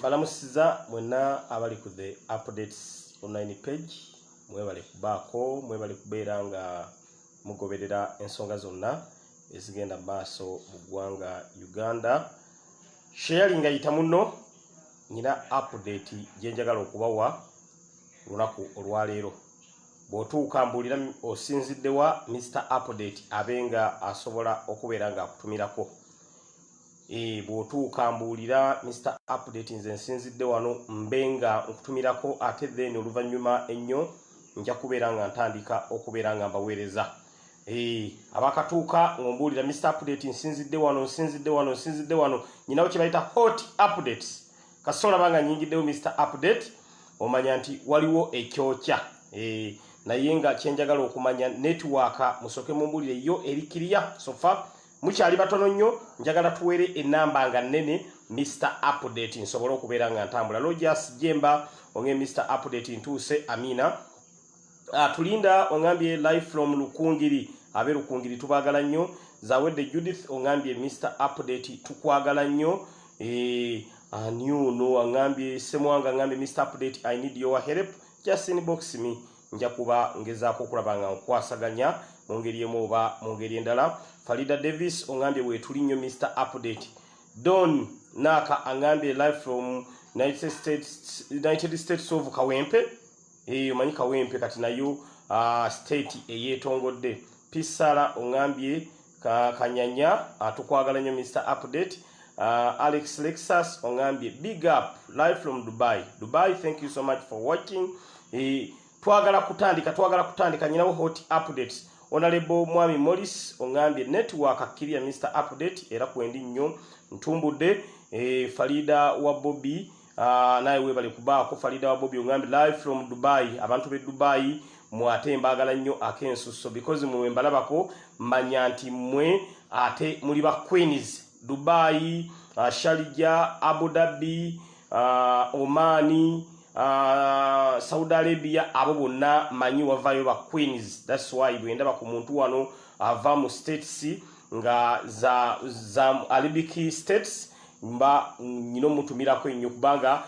Mbalamusiza mwenna abali ku the updates online page mwebale kubako mwebale kubeera nga mugoberera ensonga zonna ezigenda maaso mu ggwanga Uganda. Sharing ayita muno nyina update gyenjagala okubawa lunaku olwaleero. Bw'otuuka mbulira osinziddewa Mr. Update abenga asobola okubeera nga akutumirako. Bw'otuuka mbulira Mr. Update nze nsinzidde wano mbenga nkutumirako ate then oluvannyuma ennyo nja kubeera nga ntandika okubeera nga mbaweereza. Abakatuuka ng'ombulira Mr. Update nsinzidde wano nyinawo kye bayita hot updates. Kasobola banga nyingiddewo Mr. Update omanya nti waliwo ekyokya. Naye nga kyenjagala okumanya network musoke mumbulire yo erikiriya sofa mukyali batono nnyo njagala tuwere enamba nga nnene Mr. Update nsobola okubeera nga ntambula. Rogers Jemba onge Mr. Update ntuuse Amina. Tulinda ongambye live from Lukungiri abe Lukungiri tubagala nnyo. Zawedde Judith ongambye Mr. Update tukwagala nnyo. Anyuno angambye Semwanga angambye Mr. Update I need your help just inbox me nja kuba ngezaako okulaba nga nkwasaganya mu ngeri emu oba mu ngeri endala. Farida Davis ongambye weetuli nnyo Mr. Update. Don Naka angambye live from United States of Kawempe. Omanyi Kawempe kati nayo state eyeetongodde. Pisala ongambye Kanyanya tukwagala nnyo Mr. Update. Alex Lexus ongambye big up live from Dubai. Thank you so much for watching. Twagala kutandika nyinawo hot updates. Honorable Mwami Morris ongambye network akiria Mr. Update era kwendi nnyo ntumbudde. Farida wa Bobby naye webale kubaako. Farida wa Bobby ongambye live from Dubai. Abantu be Dubai mwate mbagala nnyo akensuso because mwe mbalabako manya nti mwe ate muli ba Queens Dubai, Sharjah, Abu Dhabi, Omani, Saudi Arabia abo bonna manyi wavayo ba Queens. That's why bwenda ku muntu wano ava mu states nga za Arabic states mba nyino mutumirako nnyo kubanga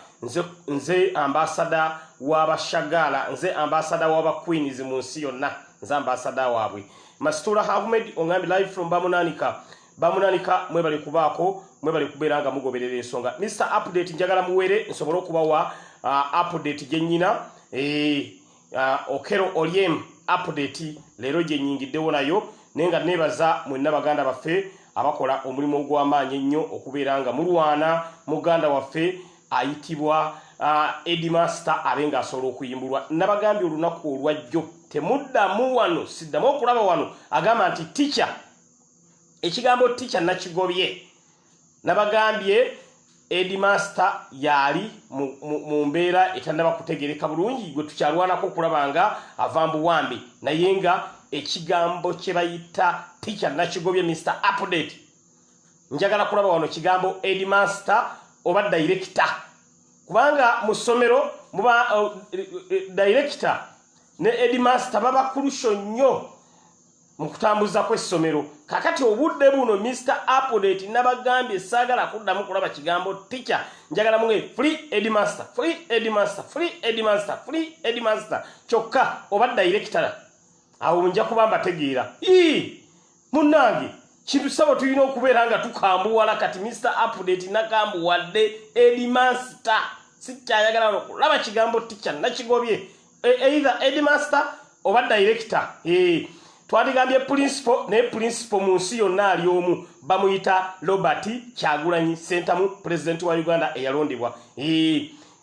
nze ambassador wa Bashagala, nze ambassador wa ba Queens mu nsi yonna, nze ambassador waabwe. Mastura Ahmed ongambi live from Bamunanika mwebale kubaako mwebale kubeera nga mugoberera ensonga. Mr. Update njagala muwere nsobola okubawa update gyennyina. Okero Oliem update leero gyennyingiddewo nayo nenga nebaza mwenna baganda baffe abakola omulimu ogw'amaanyi ennyo okubeera nga mulwana muganda waffe ayitibwa Edmaster abenga asobola okuyimbulwa. Nabagambye olunaku olwajjo temuddamu wano siddamu okulaba wano agamba nti teacher ekigambo teacher nakigobye. Nabagambye Edmaster yali mu mbeera etannaba kutegereka bulungi gwe tukyalwanako okulabanga avambu wambi naye nga ekigambo kye bayita teacher nakigobye Mr. Update. Njagala kulaba wano kigambo Edmaster oba director kubanga mu ssomero muba director ne Edmaster baba kurusho nnyo mu kutambuza kw'essomero. Kakati obudde buno Mr. Update nabagambye saagala kuddamu kulaba kigambo teacher. Njagala mwe free Edmaster kyokka oba director awo nja kubamba tegeera. Munnange kintu sabo tulina okubeera nga tukambuwala kati Mr. Update nakambuwadde Edmaster. Sikyayagala okulaba kigambo teacher nakigobye either Edmaster oba director. Twadigambye principal ne principal mu nsi yonna ali omu bamuyita Robert Kyagulanyi Ssentamu president wa Uganda eyalondebwa.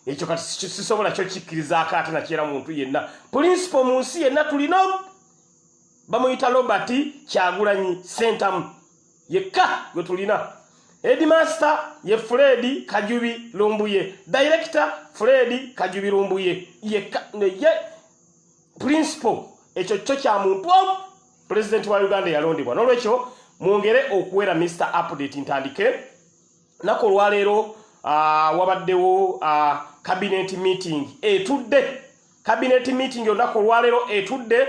Ekyo kati sisobola kyo kikkiriza akaate na kyera muntu yenna. Principal mu nsi yenna tulina bamuyita Robert Kyagulanyi Ssentamu yekka gwe tulina. Headmaster ye Fred Kajubi Lumbuye, director Fred Kajubi Lumbuye yekka ye principal ekyo kyo kya muntu president wa Uganda yalondebwa. Nolwekyo mwongere okuwera Mr. Update ntandike nako lwaleero wabaddewo cabinet meeting etudde. Cabinet meeting onako lwaleero etudde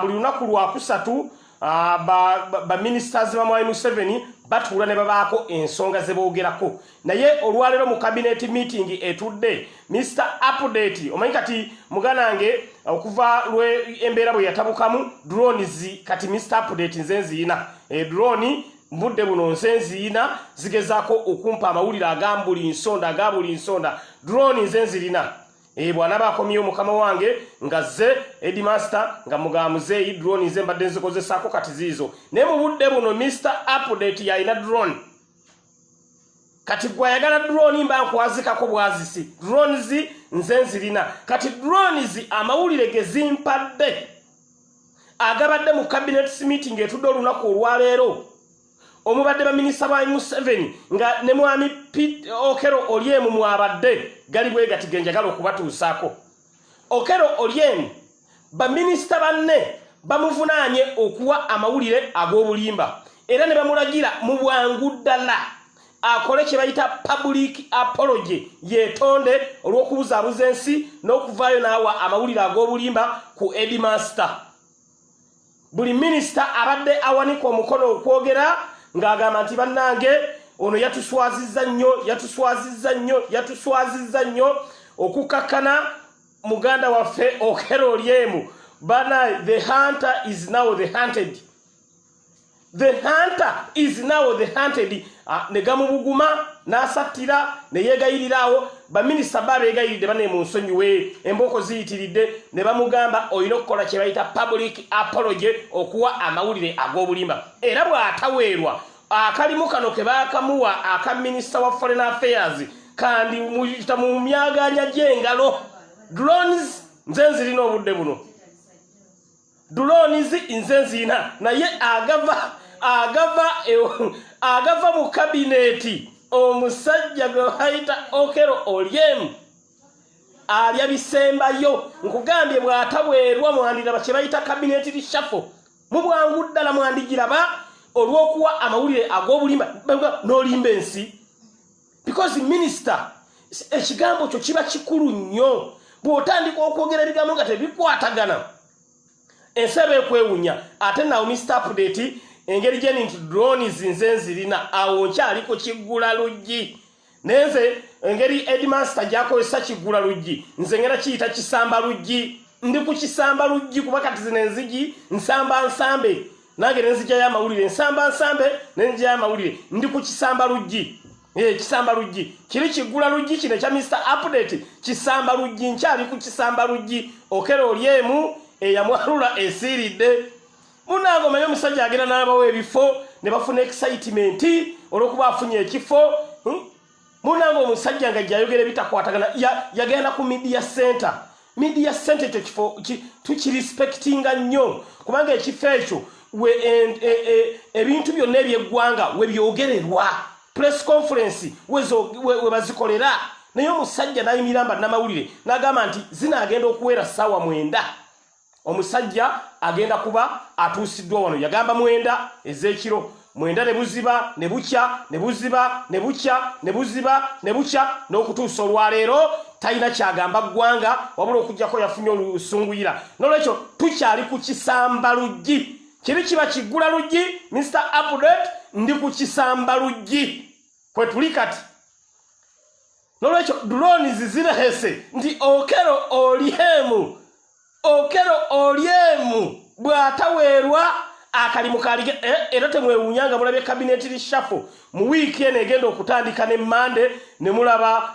buli lunaku lwakusatu ba ministers ba Mwai Museveni batuula ne babaako ensonga ze boogerako naye olwaleero mu cabinet meeting etudde Mr. Update omanyi kati muganange okuva lwe embeera bwe yatabukamu drones kati Mr. Update nze nziina drone mbudde buno nze nziina zigezaako okumpa amawulire agambuli nsonda drone nze nzirina bwana bakomyeyo mukama wange nga ze Headmaster nga mugamuzeeyi drone nze mbadde nzikozesaako kati ziizo naye mu budde buno Mr. Update yalina drone kati gwayagala drone mba nkwazikako bwazisi drones nze nzirina kati drones amawulire gezimpadde agabadde mu cabinet meeting etudde olunaku olwaleero omubadde ba minisita ba Museveni nga ne mwami Okero Oryem mwabadde gali bwe gati njagala okubatuusaako Okero Oryem ba minisita banne bamuvunaanye okuwa amawulire ag'obulimba era ne bamulagira mu bwangu ddala akole kye bayita public apology yeetonde olw'okubuzaabuza ensi n'okuvaayo n'awa amawulire ag'obulimba ku Headmaster buli minisita abadde awanika omukono okwogera ng'agamba nti bannange ono yatuswazizza nnyo okukakkana muganda waffe Okero Oryem bana the hunter is now the hunted ne gamubuguma n'asattira ne yeegayirirawo baminisita babeegayiridde bane mu nsonyiwe embooko ziyitiridde ne bamugamba olina okukola kye bayita public apology okuwa amawulire ag'obulimba era bw'ataweerwa akalimu kano ke baakamuwa aka minisita wa foreign affairs kandi muyita mu myaganya gy'engalo drones nze nzirina obudde buno drones nze nzirina naye agava mu kabineti omusajja gwe bayita Okero Oryem alya bisembayo nkugambye bw'ataweerwa mwandiraba kye bayita kabineti reshuffle mu bwangu ddala mwandigiraba olw'okuwa amawulire ag'obulimba n'olimba ensi because minister ekigambo kyo kiba kikulu nnyo bw'otandika okwogera ebigambo nga tebikwatagana ensebe ekwewunya ate nawo Mr. Update engeri gye nti drones nze nzirina awo nkyaliko kiggula luggi nenze engeri Headmaster gyakozesa kiggula luggi nze ngera kiyita kisamba luggi ndi ku kisamba luggi kuba kati zino enzigi nsamba nsambe nange nenzija y'amawulire nsamba nsambe nenzija y'amawulire ndi ku kisamba luggi kisamba luggi kiri kiggula luggi kino kya Mr. Update kisamba luggi nkyali ku kisamba luggi Okero Oryem eyamwalula esiiridde munango manyo musajja agenda n'abawo ebifo ne bafuna excitement olw'okuba afunye ekifo munango omusajja nga gyayogera bitakwatagana yagenda ku media center ekyo kifo tukirespectinga nnyo kubanga ekifo ekyo ebintu byonna ebyeggwanga we byogererwa press conference we bazikolera naye omusajja n'ayimiramba n'amawulire n'agamba nti zinaagenda okuwera ssaawa 9 omusajja agenda kuba atuusiddwa wano yagamba 9 ez'ekiro 9 ne buziba ne bukya ne buziba ne bukya ne buziba ne bukya n'okutuusa olwaleero talina kyagamba ggwanga wabula okugjako yafunye olusunguyira n'olwekyo tukyali ku kisamba luggi kiri kiba kiggula luggi Mr. Update ndi ku kisamba luggi kwe tuli kati n'olwekyo drones zirehese nti Okero Oryem bw'ataweerwa akalimu kalige era temwewunyanga mulabye cabinet reshuffle mu wiiki eno egenda okutandika ne Monday ne mulaba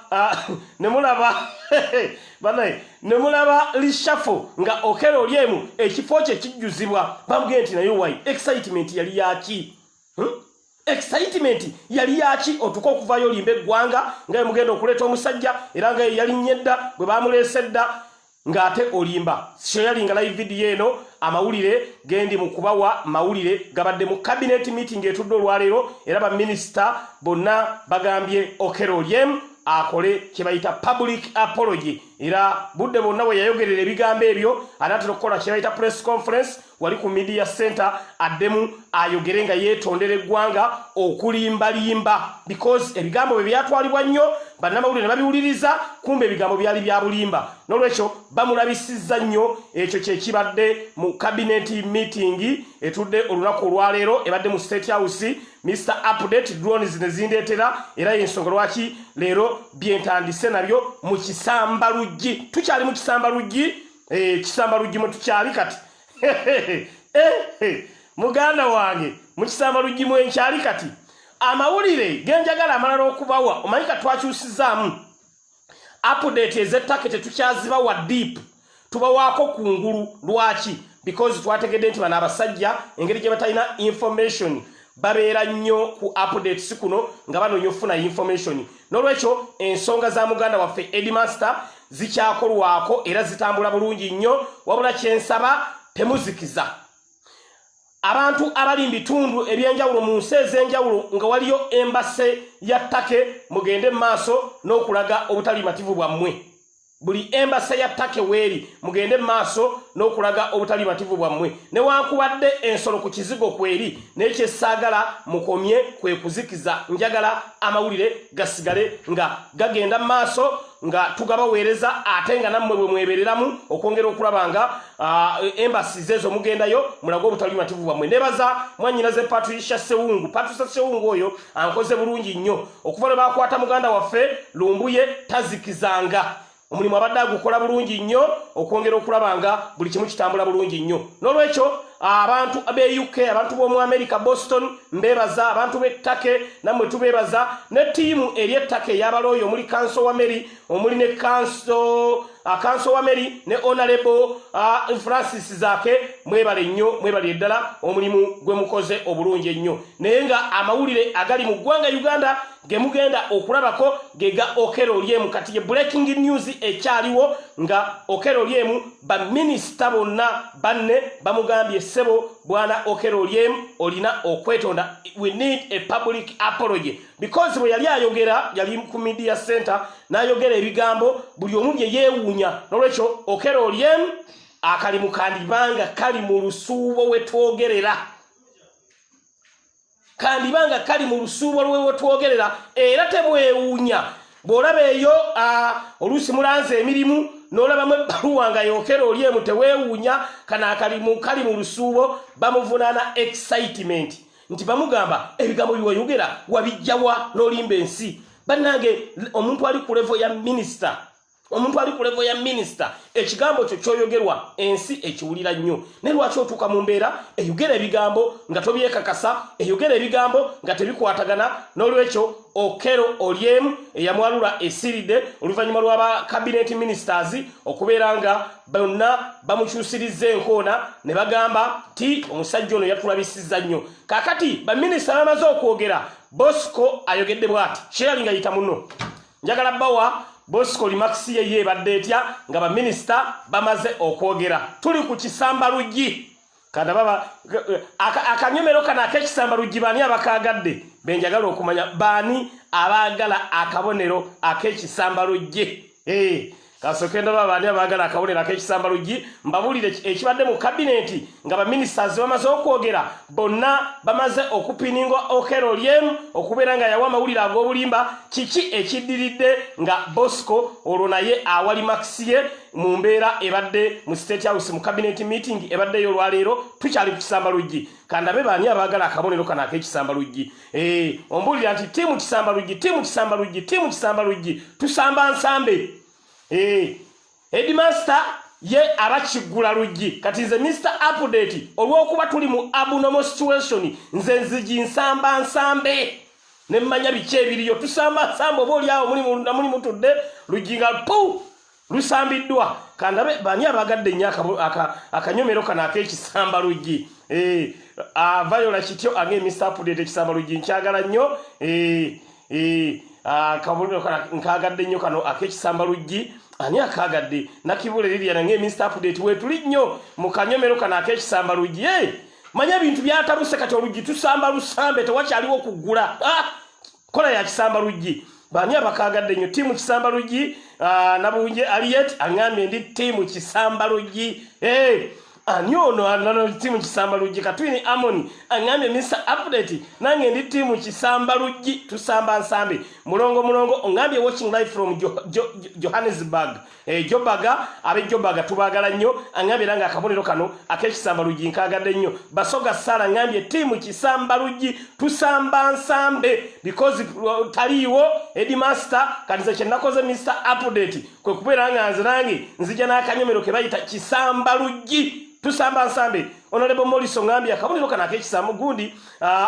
reshuffle nga Okero Oryem ekifo kye kijjuzibwa bamugee nti naye wayi excitement yali yaki otuka okuvaayo olimba eggwanga nga mugenda okuleeta omusajja era nga yali nnyedda bwe bamuleese dda ng'ate olimba sharing live video eno amawulire gendi mu kubawa mawulire gabadde mu cabinet meeting etudde olwaleero era ba minister bonna bagambye Okero Oryem akole kye bayita public apology era budde bonna bwe yayogerera ebigambo ebyo anatera okukola kye bayita press conference wali ku media center addemu ayogere nga yeetondera eggwanga okulimbalimba because ebigambo bwe byatwalibwa nnyo bannamawulire ne babiwuliriza kumbe ebigambo byali bya bulimba n'olwekyo bamulabisizza nnyo ekyo kye kibadde mu cabinet meeting etudde olunaku olwaleero ebadde mu State House Mr Update drones nezindeetera era yensonga lwaki leero byentandise nabyo mu Kisamba Luggi. Tukyali mu Kisamba Luggi, Kisamba Luggi mwe tukyali kati. Muganda wange mu Kisamba Luggi mwe nkyali kati. Amawulire genjagala amalala okubawa omanyika twakyusizaamu update ezettake tetukyaziba wa deep tubawaako kungulu lwaki because twategedde nti bano abasajja engeri gye batalina information babeera nnyo ku updates kuno nga banoonya okufuna information n'olwekyo ensonga za muganda waffe Headmaster zikyakolwako era zitambula bulungi nnyo wabula kyensaba temuzikiza abantu abali mbitundu ebyenjawulo mu nsi ez'enjawulo nga waliyo embase ya ttake mugende maaso n'okulaga obutali mativu bwammwe buli embase ya ttake weeri mugende maaso n'okulaga obutali mativu bwammwe newankubadde ensolo ku kizigo kweri n'ekyessaagala mukomye kwe kuzikiza njagala amawulire gasigale nga gagenda maaso nga tugabaweereza ate nga nammwe bwe mwebereramu okwongera okulaba nga embassy zezo mugendayo mulago obutali mativu bwammwe nebaza mwannyinaze Patricia Sewungu oyo ankoze bulungi nnyo okuva lwe bakwata muganda waffe Lumbuye tazikizanga omulimu abadde agukola bulungi nnyo okwongera okulaba nga buli kimu kitambula bulungi nnyo n'olwekyo abantu abe UK abantu b'omu America Boston mbebaza abantu b'ettake namwe tubebaza ne tiimu eri ettake y'abaloyo omuli Council wa Mary omuli ne Council wa Mary ne Honorable Francis Zake mwebale nnyo mwebale eddala omulimu gwe mukoze obulungi ennyo naye nga amawulire agali mu ggwanga Uganda gemugenda okulabako gega Okero Oryemu kati ye breaking news ekyaliwo nga Okero Oryemu ba minister bonna banne bamugambye sebo bwana Okero Oryemu olina okwetonda we need a public apology because bwe yali ayogera yali ku media center n'ayogera ebigambo buli omu bye yeewuunya n'olwekyo Okero Oryemu akali mu kandibanga kali mu lusuubo we twogerera kandibanga kali mu lusuubo lwe twogerera era temwewuunya bw'olaba eyo oluusi mulanze emirimu n'olabamu ebbaluwa nga Okero Oryemu teweewuunya kana kali mu lusuubo bamuvunaana excitement nti bamugamba ebigambo by'oyogera wabijjawa n'olimba ensi bannange omuntu ali ku level ya minister ekigambo kyo kyoyogerwa ensi ekiwulira nnyo ne lwaki otuuka mu mbeera eyogera ebigambo nga tobyekakasa eyogera ebigambo nga tebikwatagana n'olwekyo Okero Oryemu eyamwalula esiridde oluvannyuma lw'aba cabinet ministers okubeera nga bonna bamukyusiriza enkoona ne bagamba ti omusajja ono yatulabisizza nnyo kaakati baminisita bamaze okwogera Bosco ayogedde bw'ati sharing ayita muno njagala bawa Bosco Limaxi ye badde etya nga ba minister bamaze okwogera tuli ku Kisamba Luggi kada baba akanyomero kana ak'Ekisamba Luggi bani abakagadde benjagala okumanya bani abagala akabonero ak'Ekisamba Luggi kasokenda bani abagala akabonero ak'Ekisamba Luggi mbabulire ekibadde mu cabinet nga ba ministers bamaze okwogera bonna bamaze okupininga Okero Oryemu okubeera nga yawa amawulire ag'obulimba kiki ekidiridde nga Bosco olwo naye awali Maxie mu mbeera ebadde mu State House mu cabinet meeting ebadde yo lwaleero tukyali ku Kisamba Luggi kandabe bani abagala akabonero kana ak'Ekisamba Luggi ombulira nti timu Kisamba Luggi tusamba nsambe Headmaster ye abakigula Luggi kati nze Mr Update olw'okuba tuli mu abnormal situation nze nzigi nsamba nsambe nemmanya biki ebiriyo tusamba nsambe oba oli awo muli mutudde Luggi nga lusambiddwa kandabe bani abagadde nnyo akanyomero kana ak'Ekisamba Luggi Viola Kityo ange Mr Update Ekisamba Luggi nkyagala nnyo kabuliro kana nkagadde nnyo kano ak'Ekisamba Luggi ani akagadde nakibule lili yanange Mr Update wetuli nnyo mu kanyomero kana ak'Ekisamba Luggi manya bintu byatabuse kati Oluggi tusamba lusambe tewakyaliwo okugula kola ya Kisamba Luggi bani abakagadde nnyo timu Kisamba Luggi nabunje Aliet angambye ndi timu Kisamba Luggi anyono anano timu kisamba luggi katwini Amoni angambye Mr Update nange ndi timu kisamba luggi tusamba nsambe mulongo ongambye watching live from Johannesburg Jobaga abe Jobaga tubagala nnyo angambye nanga akabonero kano akekisamba luggi nkagadde nnyo Basoga Sara ngambye timu kisamba luggi tusamba nsambe because taliwo headmaster kaniza kyenakoze Mr Update kwe kubeera nganze nange nzija n'akanyomero ke bayita kisamba luggi tusamba nsambe Honorable Moliso ngambye akabonero kana akekisamba gundi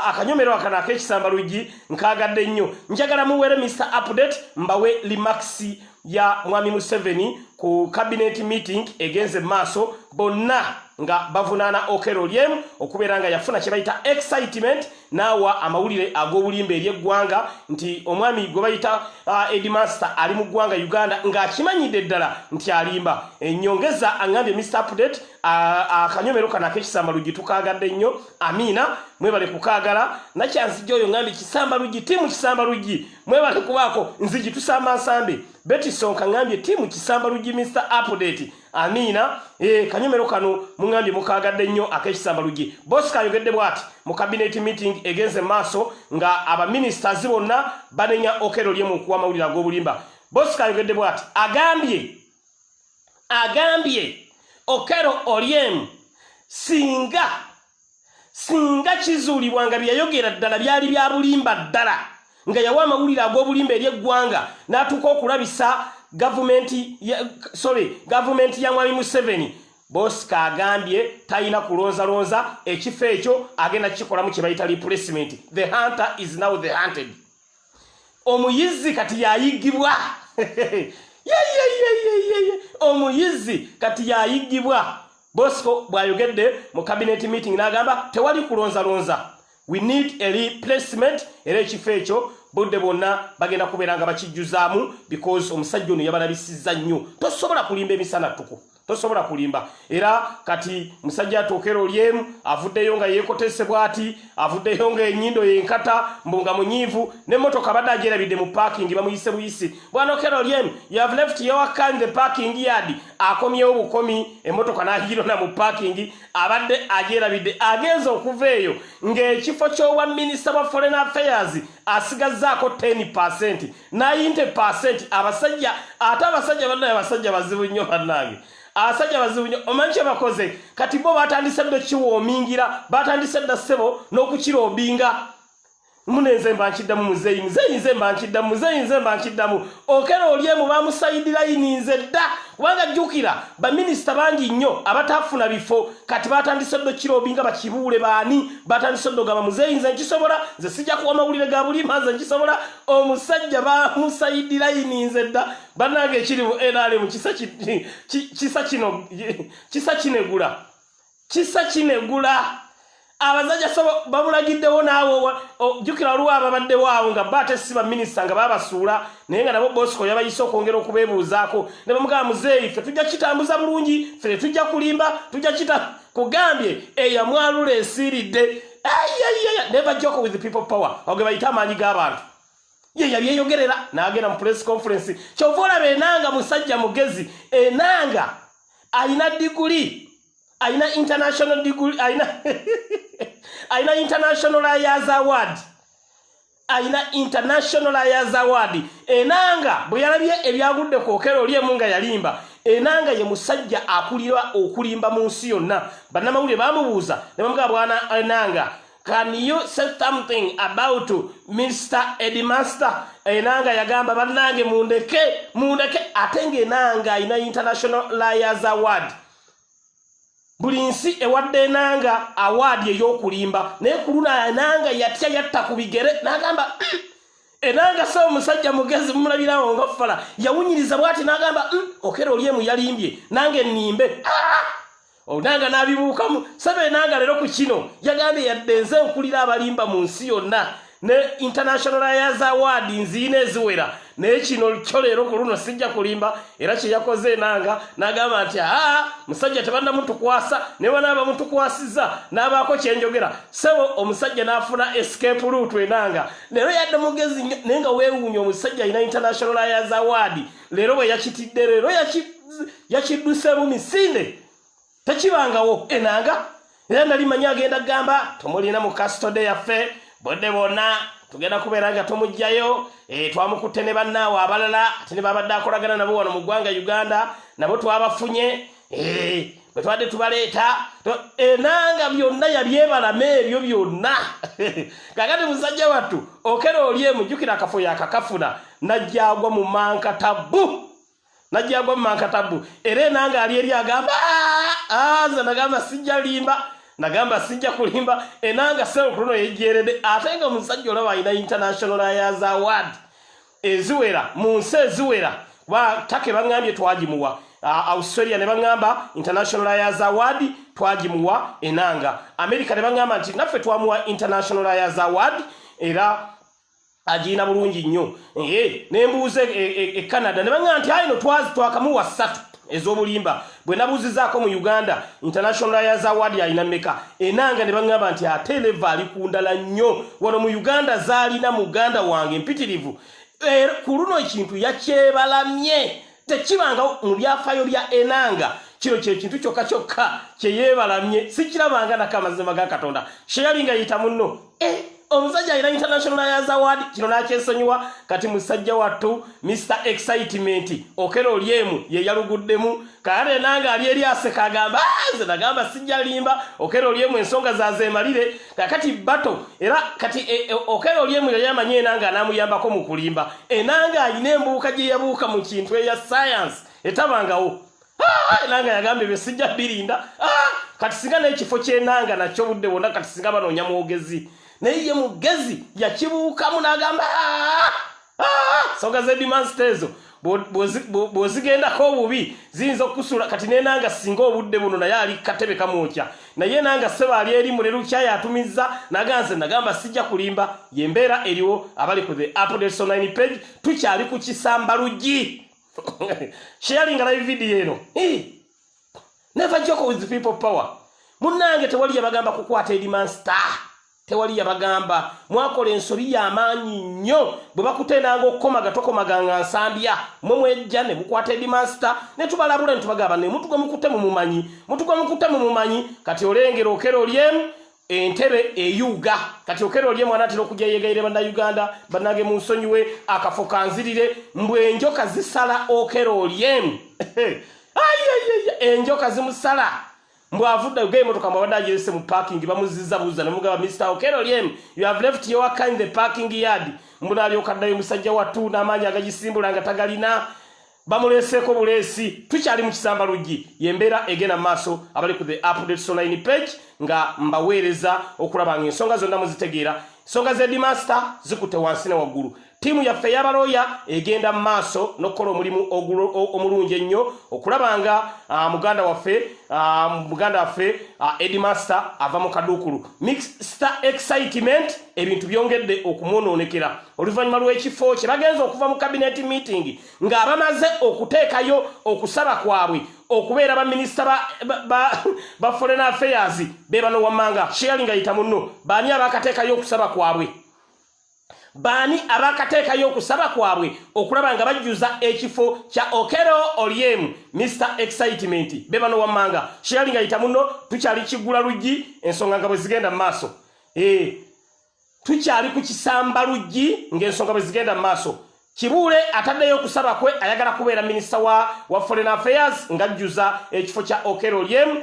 akanyomero akana akekisamba luggi nkagadde nnyo njagala muwere Mr Update mbawe limaxi ya Mwami Museveni ku cabinet meeting egenze maso bonna nga bavunana okero lyem okuberanga yafuna kibayita excitement nawa amawulire agobulimbe eryegwanga nti omwami gwe bayita headmaster ali mu gwanga Uganda nga akimanyide ddala nti alimba ennyongeza angambye Mr Update akanyomero kana kekisamba luggi tukagadde nnyo Amina mwebale kukagala na chance joyo ngambye kisamba luggi timu kisamba luggi mwebale kubako nzigi tusamba nsambe Betty Sonka ngambye timu kisamba luggi Mr Update Amina kanyomero kano mungambye mukagadde nnyo akekisamba luggi boss kayogedde bwati mu cabinet meeting egenze maso nga aba ministers bonna banenya okero lyemu kuwa mawulira ag'obulimba boss kayogedde bwati agambye okero olyemu singa kizuulibwanga byayogera ddala byali bya bulimba ddala nga yawa amawulire ag'obulimba ery'eggwanga n'atuuka okulabisa gavumenti ya Mwami Museveni boss kagambye tayina kulonza ekifo ekyo agenda kikolamu kye bayita replacement. The hunter is now the hunted. Omuyizi kati yayigibwa omuyizi kati yayigibwa. Bosco bwayogedde mu cabinet meeting n'agamba tewali kulonza. We need a replacement era ekifo ekyo budde bonna bagenda kubeeranga bakijjuzaamu because omusajja ono yabalabisizza nnyo tosobola kulimba emisana tuku tosobola kulimba era kati musajja atookero lyemu avuddeyo nga yeekotese bwati avuddeyo nga ennyindo yenkata mbunga munyiivu n'emmotoka badde agyerabidde mu parking bamuyise buyisi bwana okero lyemu you have left your car in the parking yard akomyewo bukomi emmotoka n'agirona mu parking abadde agyerabidde agenza okuva eyo ng'ekifo ky'owa minisita wa foreign affairs asigazzaako 10% 90% abasajja ate abasajja bannaye abasajja bazibu nnyo bannange asajja bazibu nnyo omanyi kye bakoze kati bo batandise ddo kiwoomingira batandise dda ssebo n'okukirobinga munenze mba nkiddamu muzeeyi nze mba nkiddamu okero olyemu bamusayidira yininze dda kubanga jjukira baminisita bangi nnyo abatafuna bifo kati batandise ddo kirobinga bakibuule baani batandise ddo gamba muzeeyi nze nkisobola nze sijja kuwa mawulire ga bulimba nze nkisobola omusajja bamusayidira yininze dda bannange ekiri mu NRM kisa kinegula abazajja sabo babulagiddewo naawo jukira oluwa ababadde waawo nga bate siba minisita nga babasuula naye nga nabo Bosco yabayise okwongera okubeebuuzaako ne bamugamba muzeeyi ffe tujja kitambuza bulungi ffe tujja kulimba tujja kita kugambye eyamwalula esiiridde never joke with the people power oge bayita amaanyi g'abantu ye yabyeyogerera n'agenda mu press conference kyova olaba Enanga musajja mugezi Enanga alina diguli aina international degree aina international lawyers award Enanga bwe yalabye ebyagudde ku okero lyemu nga yalimba Enanga ye musajja akulira okulimba mu nsi yonna bannamawulire bamubuuza ne bamugamba bwana Enanga can you say something about Mr. Headmaster Enanga yagamba bannange mundeke ate ng'Enanga aina international lawyers award buli nsi ewadde Enanga award ey'okulimba naye ku luna Enanga yatya yatta ku bigere n'agamba Enanga so omusajja mugezi mumulabirawo nga ffala yawunyiriza bw'ati n'agamba okero olyemu yalimbye nange nnimbe Enanga n'abibuukamu sabe Enanga leero ku kino yagambye yadde nze nkulira abalimba mu nsi yonna ne international lawyers award nziina eziwera naye kino kyo leero ku luno sijja kulimba era kye yakoze Enanga n'agamba nti musajja tebannamutukwasa ne banaaba mutukwasiza n'abaako kyenjogera sebo omusajja n'afuna escape route Enanga leero yadde mugezi naye nga weewuunya omusajja alina international lawyers award leero bwe yakitidde leero yakidduseemu misinde tekibangawo enanga era nali manya agenda gamba tomulina mu custody yaffe bodde bonna tugenda kubeera nga tomujjayo twamukutte ne bannaawo abalala ate ne babadde akolagana nabo wano mu ggwanga Uganda nabo twabafunye bwe twadde tubaleeta enanga byonna yabyebalama ebyo byonna kakati musajja wattu okera oli emujjukira akafo yakakafuna najjagwa mu mankatabu era enanga ali eri agamba nze nagamba sijja limba nagamba sijja kulimba enanga sero kuno yejeredde ate nga musajja olaba ina International Lawyers Award eziwera mu nsi eziwera kuba take bangambye twagimuwa Australia ne bangamba International Lawyers Award twagimuwa enanga America ne bangamba nti naffe twamuwa International Lawyers Award era ajina bulungi nnyo nembuuze Canada ne bangamba nti ayino twakamuwa 3 ezobulimba bwe nabuzizaako mu Uganda International Lawyers Award yalina mmeka enanga ne bangamba nti ate leva ali kundala nnyo wano mu Uganda zaalina muganda wange mpitirivu ku luno ekintu yakyebalamye tekibanga mu byafaayo bya enanga kino kintu kyokka kyeyebalamye sikirabanga nakamazima ga Katonda sheyalinga yita munno omusajja alina International Lawyers Award kino nakyesonyiwa kati musajja wattu Mr. Excitement okero olyemu ye yaluguddemu kale nanga ali eri aseka agamba nze nagamba sijja limba okero olyemu ensonga zazeemalire kakati bato era kati okero olyemu yamanye enanga anamuyambako mu kulimba enanga alina embuuka gye yabuuka mu kintu eya science etabangawo enanga yagamba ebyo sijja birinda kati singa n'ekifo ky'enanga nakyo budde bwonna kati singa banoonya mwogezi naye ye mugezi yakibuukamu n'agamba songa z'edimanstezo bw'ozigendako obubi ziyinza okusula kati n'enanga singa obudde buno naye ali katebe kamwokya naye enanga seba ali eri mulelukya yatumizza naganze nagamba sijja kulimba yembeera eriwo abali ku the updates online page tukyali ku kisamba luggi sharing live video eno never joke with people power munange tewali yabagamba kukwata edimanster tewali yabagamba mwakola ensobi y'amaanyi nnyo bwe bakutendanga okukomaga tokomaganga nsambya mwe mwejja ne mukwata edimaster ne tubalabula ne tubagamba ne mutu gwe mukutte mu mumanyi kati olengera okera olyemu entebe eyuga kati okera olyemu anaatera okujja yeegayire bannayuganda bannage mu nsonyiwe akafo kanzirire mbwe enjoka zisala okera olyemu enjoka zimusala mbwavudde ge motoka mbabadde agirese mu parking bamuzizza buza ne mugaba Mr. Okero Liem you have left your car in the parking yard mbuna alyokaddayo musajja wattu n'amaanyi agagisimbula nga tagalina bamuleseeko buleesi tukyali mu kisamba luggi yembeera egenda maaso abali ku the updates online page nga mbaweereza okulaba ng'ensonga zonna muzitegeera ensonga z'edimaster zikutte wansi ne waggulu tiimu yaffe y'abaloya egenda mu maaso n'okukola omulimu omulungi ennyo okulabanga muganda waffe edimaster ava mu kaduukulu Mr. Excitement ebintu byongedde okumwonoonekera oluvannyuma lw'ekifo kye bagenza okuva mu cabinet meeting nga bamaze okuteekayo okusaba kwabwe okubeera baminisita ba foreign affairs be bano wammanga sharing ayita munno baani abakateekayo okusaba kwabwe Bani abakateekayo okusaba kwabwe okulaba nga bajjuza ekifo kya Okero Olyemu Mr. Excitement be bano wammanga sharing ayita munno tukyali kigula luggi ensonga nga bwe zigenda mu maaso tukyali ku kisamba luggi ng'ensonga bwe zigenda mu maaso Kibuule ataddeyo okusaba kwe ayagala kubeera minisita wa foreign affairs ngajjuza ekifo kya Okero Olyemu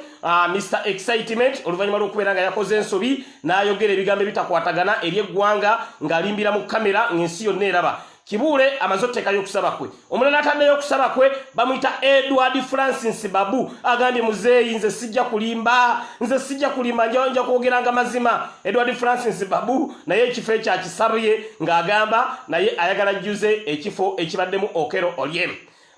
Mr. Excitement oluvannyuma lw'okubeera nga yakoze ensobi n'ayogera ebigambo ebitakwatagana eri eggwanga ng'alimbira mu kamera ng'ensi yonna eraba Kibuule amaze okuteekayo okusaba kwe omulala ataddeyo okusaba kwe bamuyita Edward Francis Babu agambye muzeeyi nze sijja kulimba nja kwogeranga mazima Edward Francis Babu naye ekifo ekyo akisabye ng'agamba naye ayagala ajjuze ekifo ekibaddemu Okero Olyemu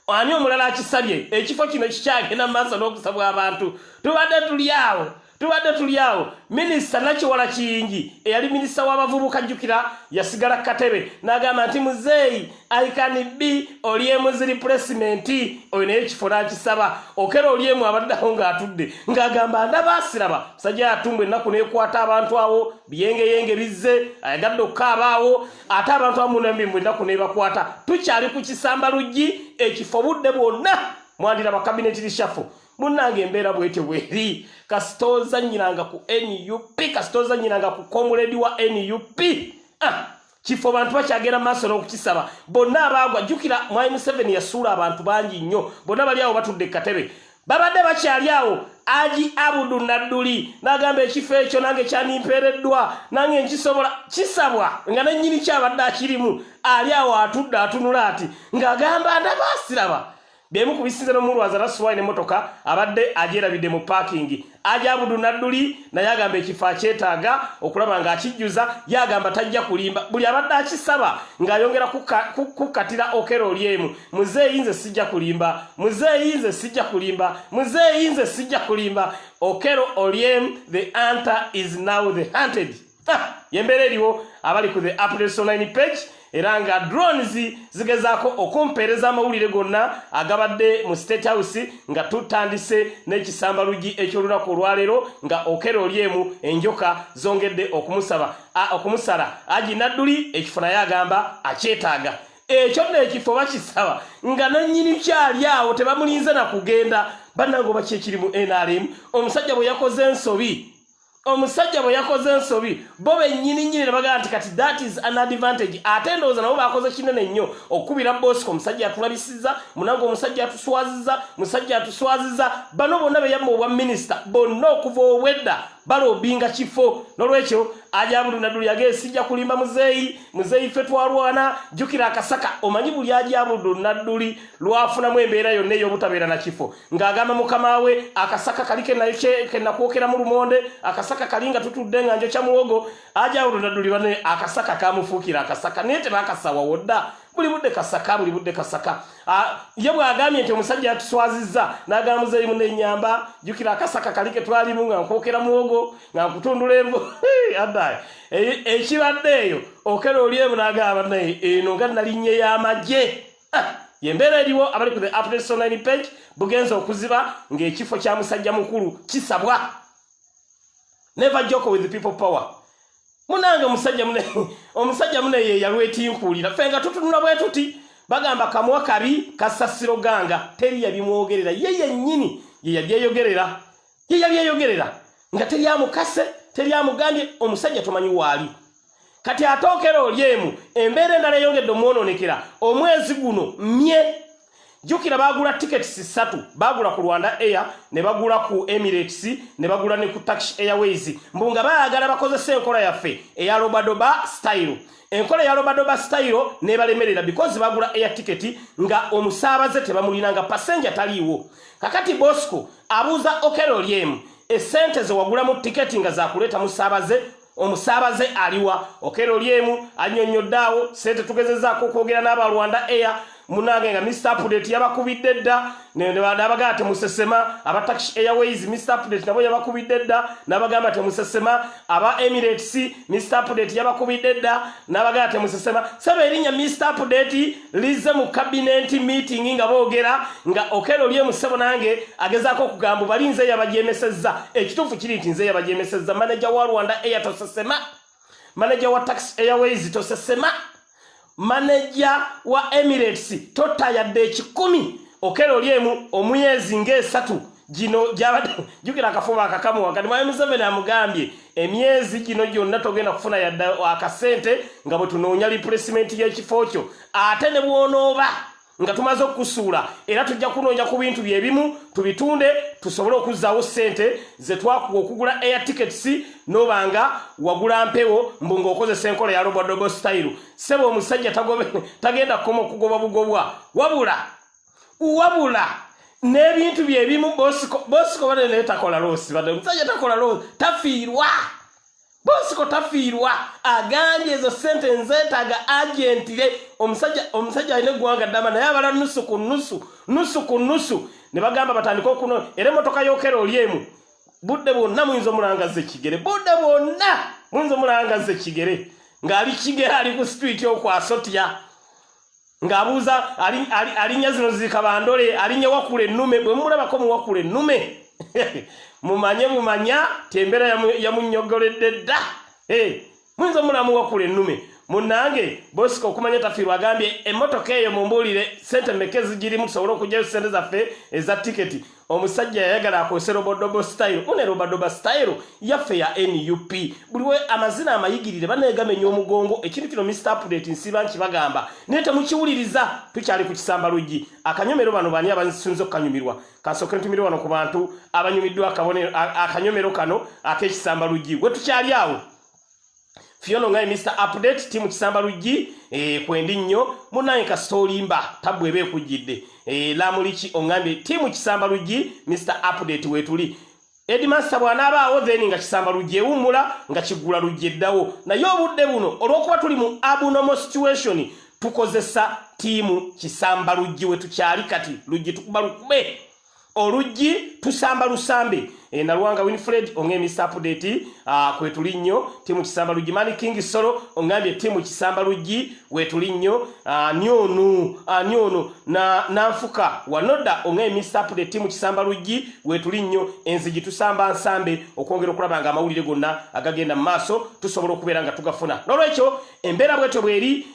ani omulala akisabye ekifo kino kikyagenda mu maaso n'okusabwa abantu tubadde tuli awo minisita Nakiwala Kiyingi eyali minisita w'abavubuka jjukira yasigala katebe n'agamba nti muzeeyi I can be Olyemu's replacement oyo naye ekifo n'akisaba Okero Olyemu abaddeaho ng'atudde ng'agamba ndabaasiraba musajja yatumbwe ennaku n'ekwata abantu awo biyengeyenge bizze ayagadde okukaaba awo ate abantu amunambwe ennaku n'ebakwata tukyali ku kisamba luggi ekifo budde bwonna mwandira ba cabinet reshuffle munange embeera bwete bweri kasitoza nyinanga ku NUP kasitoza nyinanga ku comrade wa NUP kifo bantu bakyagera maaso n'okukisaba bonna abaagwa jjukira Mwai Museveni yasuula abantu bangi nnyo bonna bali awo batudde katebe babadde bakyali awo Aji Abudu Nadduli n'agamba ekifo ekyo nange kyanimpeereddwa nange nkisobola kisabwa nga nennyini kyabadde akirimu ali awo atudde atunula ati ng'agamba ndabaasiraba bemu kubisinze n'omulwaza nassuwayo n'emmotoka abadde agyerabidde mu parking Aji Abudu Nadduli naye agamba ekifo akyetaaga okulaba ng'akijjuza yagamba tajja kulimba buli abadde akisaba ng'ayongera kukatira Okello Oryem muzeeyi nze sijja kulimba muzeeyi nze sijja kulimba muzeeyi nze sijja kulimba Okello Oryem the hunter is now the hunted yembeera eriwo abali ku the updates online page era nga drones zigezaako okumpeereza amawulire gonna agabadde mu State House nga tutandise n'ekisambalugi eky'olunaku olwaleero nga Okello Oryem enjoka zongedde okumusala Aji Nadduli ekifo naye agamba akyetaaga ekyo nno ekifo bakisaba nga nannyini kyali awo tebamulinze na kugenda bannange oba kyekiri mu NRM omusajja bwe yakoze ensobi bo bennyini ne bagamba nti kati that is an advantage ate ndowooza nabo bakoze kinene nnyo okukubira Bosco omusajja atulabisiza munange omusajja atuswaziza bano bonna beyamma obwa minisita bonna okuva owedda balobinga kifo n'olwekyo Aji Abudu Nadduli yagee sijja kulimba muzeeyi ffe twalwana jjukira akasaka omanyi buli Aji Abudu Nadduli lwafunamu embeera yonna ey'obutabeera na kifo ng'agamba mukama we akasaka kali ke nakwokera mu lumonde akasaka kali nga tutudde nga njo kya muwogo Aji Abudu Nadduli bane akasaka kamufuukira akasaka naye tebakasawa wodda buli budde kasaka ye bw'agambye nti omusajja yatuswazizza n'agamba muzeeyi munenyamba jjukira akasaka kali ke twalimu nga nkwokera muwogo nga nkutundula envo addayo ekibadde eyo Okello Oryem n'agamba naye eno nga nalinnye y'amagye yembeera eriwo abali ku the updates online page bugenza okuziba ng'ekifo kya musajja mukulu kisabwa never joke with the people power munange omusajja mune ye yalwetinkuulira ffe nga tutunula bwe tuti bagamba kamuwa kabi kasasiro ganga teri yabimwogerera ye yennyini ye yabyeyogerera nga teri amukase teri amugambye omusajja tomanyi waali kati ate Okello Oryem embeera endala eyongedde omwononekera omwezi guno jjukira bagula tickets 3 bagula ku Rwanda Air ne bagula ku Emirates ne bagula ne ku Turkish Airways mbunga baagala bakozesa enkola yaffe eya Robadoba style enkola ya Robadoba style ne balemerera because bagula air ticket nga omusaabaze tebamulinanga passenger taliiwo kakati Bosco abuuza Okello Oryem esente ze wagula mu ticket nga za kuleta omusaabaze aliwa Okello Oryem annyonnyoddeawo sente tugezezaako okwogera n'aba Rwanda Air munange nga Mr. Update yabakubidde dda n'abagamba temusesema aba Turkish Airways Mr. Update nabo yabakubidde dda n'abagamba temusesema aba Emirates Mr. Update yabakubidde dda n'abagamba temusesema saba erinnya Mr. Update lize mu cabinet meeting nga boogera nga Okello Oryem sebo nange agezaako okugamba balinze yabajemesezza ekituufu kiri nti nze yabajemesezza manager wa Rwanda Air tosesema manager wa Turkish Airways tosesema manager wa Emirates totayadde ekikumi Okello Oryem omuyezi ng'esatu gino gyabadde jjukira akafuba akakamu wakati Mwai Museveni amugambye emyezi gino gyonna togenda kufuna yadde akasente nga bwe tunoonya replacement y'ekifo kyo ate ne bw'onooba nga tumaze okusuula era tujja kunoonya ku bintu byebimu tubitunde tusobole okuzzaawo ssente ze twakuwa okugula air tickets n'obanga wagula mpewo mbunga okozesa enkola ya Robadoba style sebo omusajja tagenda kukoma okugoba bugobwa wabula n'ebintu byebimu Bosco bane naye takola loosi badde omusajja takola loosi tafiirwa Bosco tafiirwa agambye ezo sente nzeetaaga agentire omusajja alina eggwanga ddama naye abala nusu ku nusu ne bagamba batandika okuno era emmotoka y'Okello Oryem budde bwonna muyinza omulangaza ekigere ng'ali kigere ali ku street okwasotya ng'abuuza alinnya zino zikabandole alinnya Wakula Ennume bwe mumulabako mu Wakula Ennume mumanya tembeera yamunnyogoledde dda muyinza omulamu Wakula Ennume munange Bosco okumanya tafirwa agambye emmotoka eyo mumbulire sente mekezi giri musobola okujjayo sente zaffe eza tiketi omusajja yayagala akose robodobo style one robodobo style yaffe ya NUP buliwe amazina amayigirire banegamenya omugongo ekintu kino Mr Update nsiba nkibagamba nete mukiwuliriza tukyali ku kisamba luggi akanyomero bano bani abansunzo kanyumirwa kasoke ntumirwa wano ku bantu abanyumiddwa akanyomero kano ak'ekisamba luggi we tukyali awo Fiona ngai Mr Update timu kisamba luggi kwendi nnyo munaye ka story mba tabwebe kujidde lamuliki ongambe timu kisamba luggi Mr Update wetuli Headmaster bwana abaawo then nga kisamba luggi ewumula nga kigula luggi eddawo naye obudde buno olwokuba tuli mu abnormal situation tukozesa timu kisamba luggi wetukyali kati luggi tukuba lukube oluggi tusamba lusambe na Luwanga Winfred onge Mr Update kwetuli nnyo timu kisamba luggi Mani King Solo ongambye timu kisamba luggi wetuli nnyo nyono na nanfuka wanoda onge Mr Update timu kisamba luggi wetuli nnyo enzigi tusamba nsambe okwongera okulabanga amawulire gonna agagenda maaso tusobola okubeera nga tugafuna nolwekyo embeera bwetyo bweri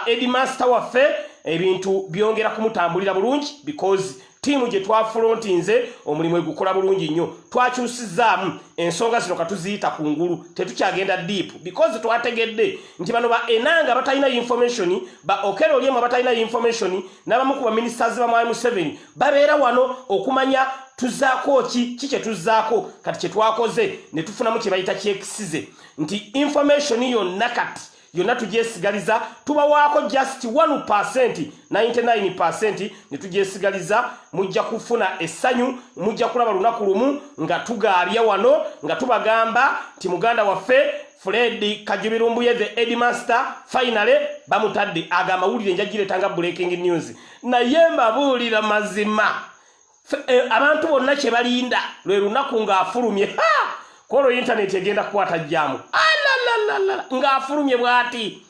Headmaster waffe ebintu byongera kumutambulira bulungi because timu je twafrontinze omulimu egukola bulungi nnyo twakyusizaamu ensonga zino katuziyita ku ngulu tetukyagenda deep because twategedde nti bano ba enanga batalina information ba okero lyemu batalina information n'abamu ku ministers ba Mwai Museveni babeera wano okumanya tuzaako kike tuzaako kati kye twakoze ne tufunamu kye bayita kyekisize nti information yonna kati yonna tugyesigaliza tubawaako just 1% 99% ne tugyesigaliza mujja kufuna essanyu mujja kulaba lunaku lumu nga tugaabya wano nga tubagamba ti muganda waffe Fred Kajibirumbuye the Headmaster finally bamutadde agamawulire njagiretanga breaking news naye mbabuulira mazima abantu bonna kye balinda lwe lunaku ng'afulumye kolo internet egenda kukwata jamu ng'afulumye bwati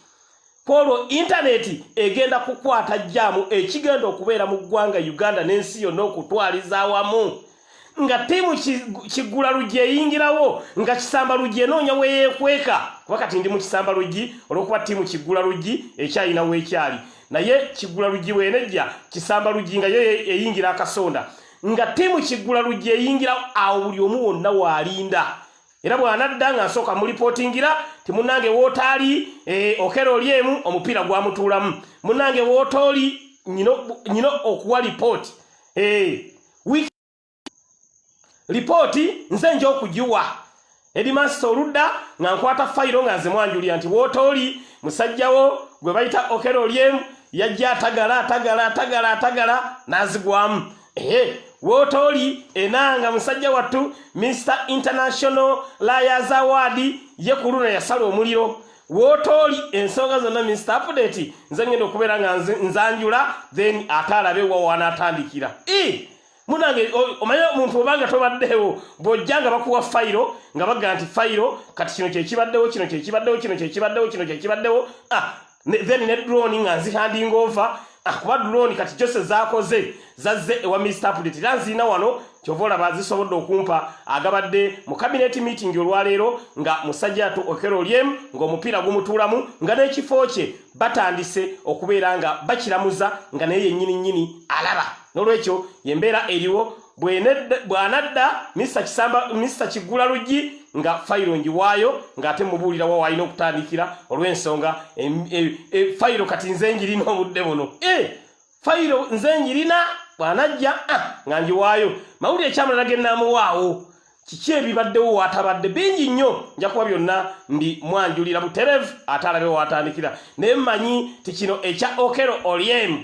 kolo internet egenda kukwata jamu ekigenda okubeera mu ggwanga Uganda n'ensi yonna okutwaliza awamu nga timu kigula luggi eyingirawo nga kisamba luggi enoonya weyeekweka kuba kati ndi mu kisamba luggi olw'okuba timu kigula luggi ekyalina weekyali naye kigula luggi bwenejja kisamba luggi nga yo eyingira akasonda nga timu kigula luggi eyingira awo buli omu wonna waalinda era bwanadda nga nsooka mulipotingira ti munnange wootaali okero lyemu omupiira gwamutuulamu munnange wootooli nyino okuwa lipooti lipooti nze nja okugiwa Headmaster oludda nga nkwata fayiro nga nze mwanjulira nti wootooli musajjawo gwe bayita okero lyemu yajja atagala n'azigwamu wotoli enanga musajja wattu Mr International Liars Award ye kuluna yasala omuliro wotoli ensonga zonna Mr Update nze ngendo okubeera nga nzanjula then atalabe wawana atandikira munange omanya omuntu obanga tobaddewo bw'ojjanga bakuwa fayiro nga bagamba nti fayiro kati kino kyekibaddewo then ne drone nga nzihanding over kuba drone kati Jose zakoze zazze ewa Mr Update lanzina wano kyovola bazisobodde okumpa agabadde mu cabinet meeting olwaleero nga musajja atu okero lyem ng'omupiira gumutuulamu nga n'ekifo kye batandise okubeera nga bakiramuza nga naye yennyini alaba n'olwekyo yembeera eriwo bwanadda Mr Kigula luggi nga fayiro njiwaayo ng'ate mubuulira wa walina okutandikira olw'ensonga fayiro kati nze njirina obudde buno fayiro nze njirina bwanajja nga njiwaayo mawulire ekyamulala gennaamuwaawo kiki ebibaddewo watabadde bingi nnyo nja kuba byonna ndi mwanjulira buterevu ate alabe watandikira naye mmanyi ti kino ekya okero olyemu